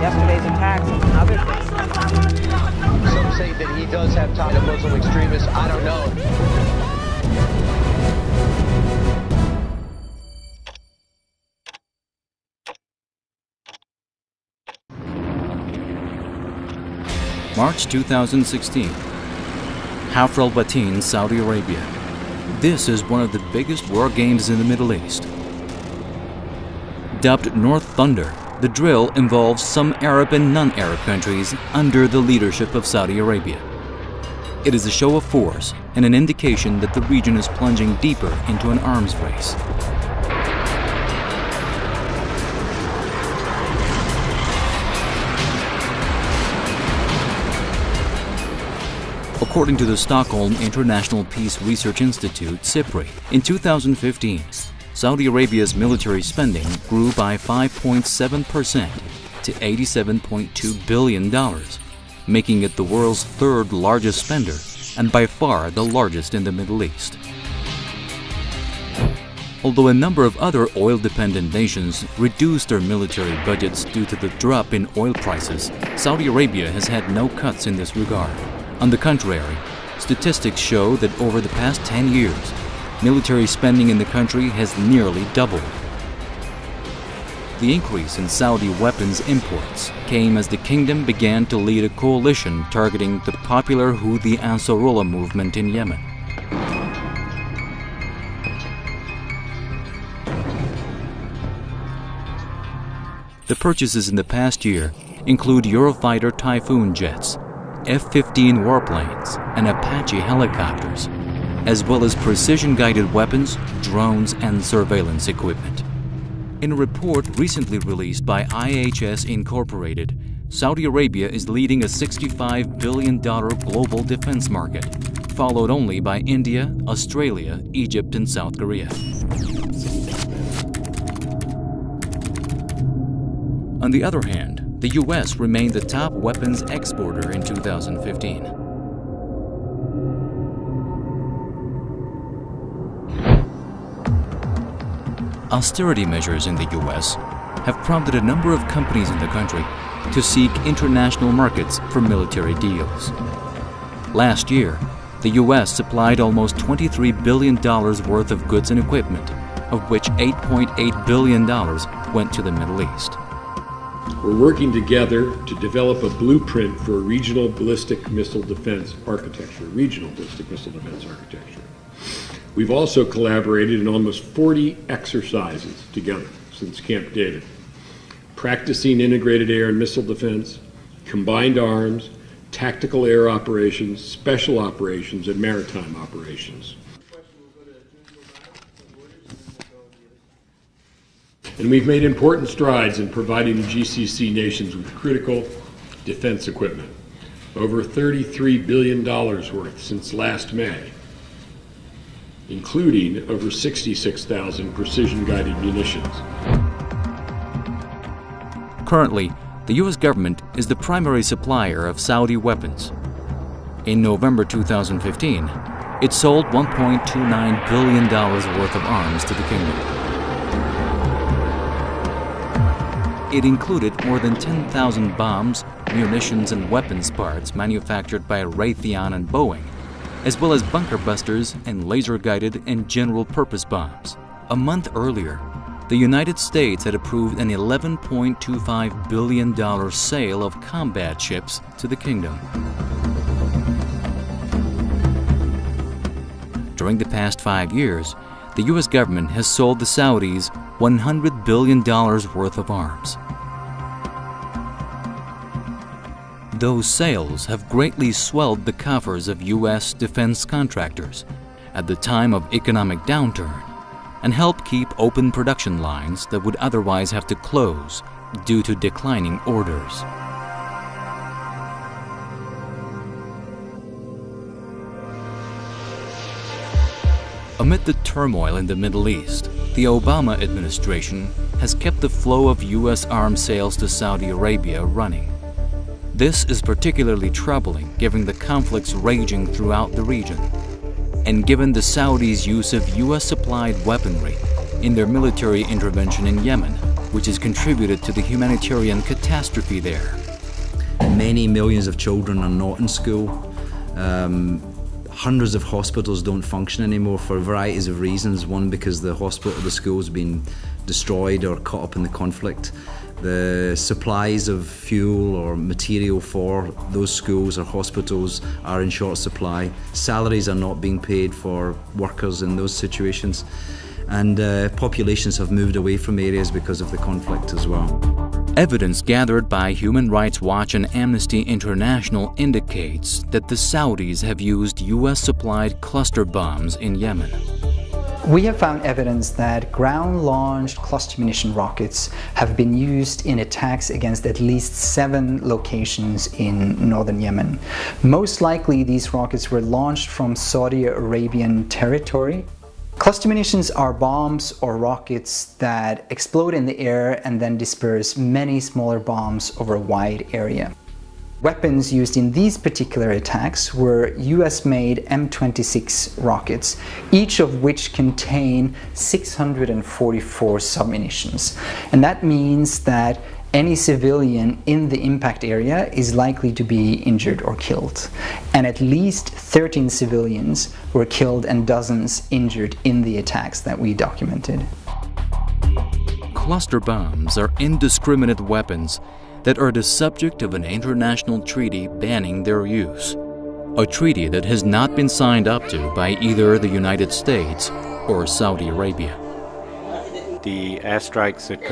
yesterday's attacks and other things. Some say that he does have ties to Muslim extremists. I don't know. March 2016. Hafr al-Batin, Saudi Arabia. This is one of the biggest war games in the Middle East. Dubbed North Thunder, the drill involves some Arab and non-Arab countries under the leadership of Saudi Arabia. It is a show of force and an indication that the region is plunging deeper into an arms race. According to the Stockholm International Peace Research Institute, SIPRI, in 2015, Saudi Arabia's military spending grew by 5.7% to $87.2 billion, making it the world's third largest spender and by far the largest in the Middle East. Although a number of other oil-dependent nations reduced their military budgets due to the drop in oil prices, Saudi Arabia has had no cuts in this regard. On the contrary, statistics show that over the past 10 years, military spending in the country has nearly doubled. The increase in Saudi weapons imports came as the kingdom began to lead a coalition targeting the popular Houthi Ansarullah movement in Yemen. The purchases in the past year include Eurofighter Typhoon jets, F-15 warplanes, and Apache helicopters, as well as precision-guided weapons, drones, and surveillance equipment. In a report recently released by IHS Incorporated, Saudi Arabia is leading a $65 billion global defense market, followed only by India, Australia, Egypt, and South Korea. On the other hand, the U.S. remained the top weapons exporter in 2015. Austerity measures in the U.S. have prompted a number of companies in the country to seek international markets for military deals. Last year, the U.S. supplied almost $23 billion worth of goods and equipment, of which $8.8 billion went to the Middle East. We're working together to develop a blueprint for a regional ballistic missile defense architecture, We've also collaborated in almost 40 exercises together since Camp David, practicing integrated air and missile defense, combined arms, tactical air operations, special operations, and maritime operations. And we've made important strides in providing the GCC nations with critical defense equipment, over $33 billion worth since last May, including over 66,000 precision-guided munitions. Currently, the U.S. government is the primary supplier of Saudi weapons. In November 2015, it sold $1.29 billion worth of arms to the kingdom. It included more than 10,000 bombs, munitions, and weapons parts manufactured by Raytheon and Boeing, as well as bunker busters and laser-guided and general-purpose bombs. A month earlier, the United States had approved an $11.25 billion sale of combat ships to the kingdom. During the past 5 years, the U.S. government has sold the Saudis $100 billion worth of arms. Those sales have greatly swelled the coffers of U.S. defense contractors at the time of economic downturn and helped keep open production lines that would otherwise have to close due to declining orders. Amid the turmoil in the Middle East, the Obama administration has kept the flow of U.S. arms sales to Saudi Arabia running. This is particularly troubling given the conflicts raging throughout the region, and given the Saudis' use of U.S.-supplied weaponry in their military intervention in Yemen, which has contributed to the humanitarian catastrophe there. Many millions of children are not in school. Hundreds of hospitals don't function anymore for varieties of reasons. One, because the school's been destroyed or caught up in the conflict. The supplies of fuel or material for those schools or hospitals are in short supply. Salaries are not being paid for workers in those situations. And populations have moved away from areas because of the conflict as well. Evidence gathered by Human Rights Watch and Amnesty International indicates that the Saudis have used U.S.-supplied cluster bombs in Yemen. We have found evidence that ground-launched cluster munition rockets have been used in attacks against at least 7 locations in northern Yemen. Most likely these rockets were launched from Saudi Arabian territory. Cluster munitions are bombs or rockets that explode in the air and then disperse many smaller bombs over a wide area. Weapons used in these particular attacks were US-made M26 rockets, each of which contain 644 submunitions. And that means that any civilian in the impact area is likely to be injured or killed. And at least 13 civilians were killed and dozens injured in the attacks that we documented. Cluster bombs are indiscriminate weapons that are the subject of an international treaty banning their use. A treaty that has not been signed up to by either the United States or Saudi Arabia. The airstrikes had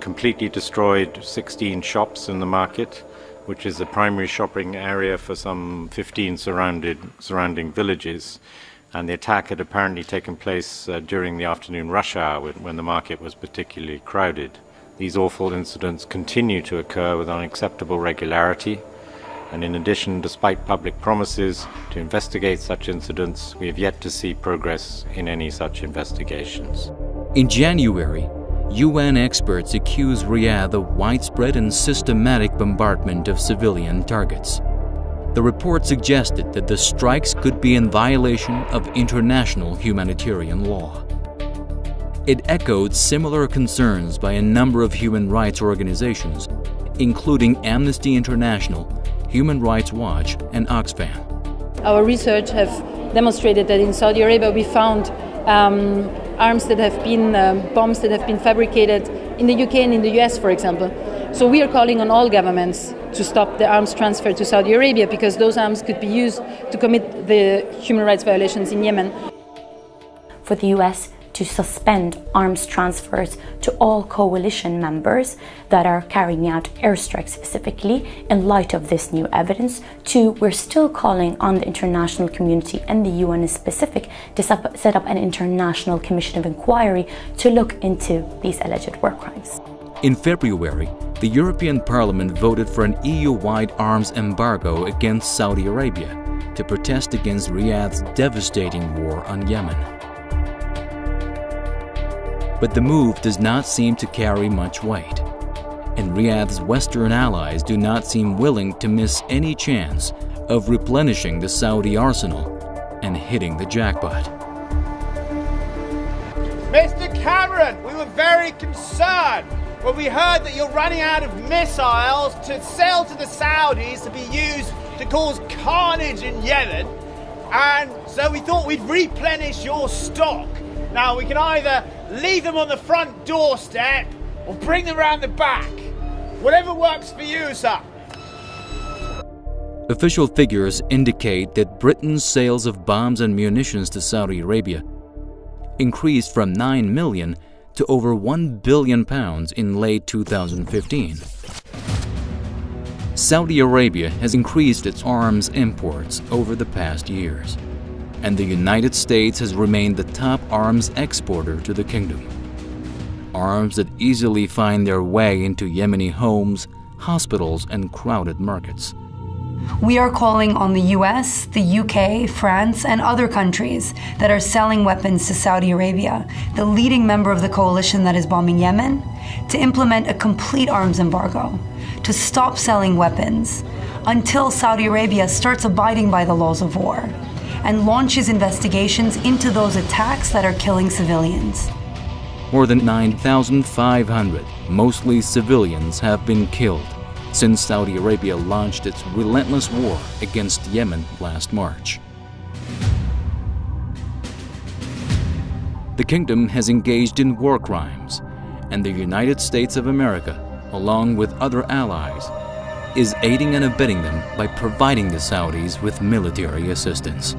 completely destroyed 16 shops in the market, which is the primary shopping area for some 15 surrounding villages. And the attack had apparently taken place during the afternoon rush hour when the market was particularly crowded. These awful incidents continue to occur with unacceptable regularity. And in addition, despite public promises to investigate such incidents, we have yet to see progress in any such investigations. In January, UN experts accuse Riyadh of widespread and systematic bombardment of civilian targets. The report suggested that the strikes could be in violation of international humanitarian law. It echoed similar concerns by a number of human rights organizations, including Amnesty International, Human Rights Watch, and Oxfam. Our research have demonstrated that in Saudi Arabia we found arms that have been, bombs that have been fabricated in the UK and in the US, for example. So we are calling on all governments to stop the arms transfer to Saudi Arabia because those arms could be used to commit the human rights violations in Yemen. For the US to suspend arms transfers to all coalition members that are carrying out airstrikes specifically in light of this new evidence. 2, we're still calling on the international community and the UN in specific to set up an international commission of inquiry to look into these alleged war crimes. In February, the European Parliament voted for an EU-wide arms embargo against Saudi Arabia to protest against Riyadh's devastating war on Yemen. But the move does not seem to carry much weight, and Riyadh's Western allies do not seem willing to miss any chance of replenishing the Saudi arsenal and hitting the jackpot. Mr. Cameron, we were very concerned when we heard that you're running out of missiles to sell to the Saudis to be used to cause carnage in Yemen. And so we thought we'd replenish your stock. Now we can either leave them on the front doorstep or bring them around the back. Whatever works for you, sir. Official figures indicate that Britain's sales of bombs and munitions to Saudi Arabia increased from 9 million to over £1 billion in late 2015. Saudi Arabia has increased its arms imports over the past years, and the United States has remained the top arms exporter to the kingdom. Arms that easily find their way into Yemeni homes, hospitals, and crowded markets. We are calling on the US, the UK, France, and other countries that are selling weapons to Saudi Arabia, the leading member of the coalition that is bombing Yemen, to implement a complete arms embargo, to stop selling weapons until Saudi Arabia starts abiding by the laws of war and launches investigations into those attacks that are killing civilians. More than 9,500 mostly civilians have been killed since Saudi Arabia launched its relentless war against Yemen last March. The kingdom has engaged in war crimes, and the United States of America, along with other allies, is aiding and abetting them by providing the Saudis with military assistance.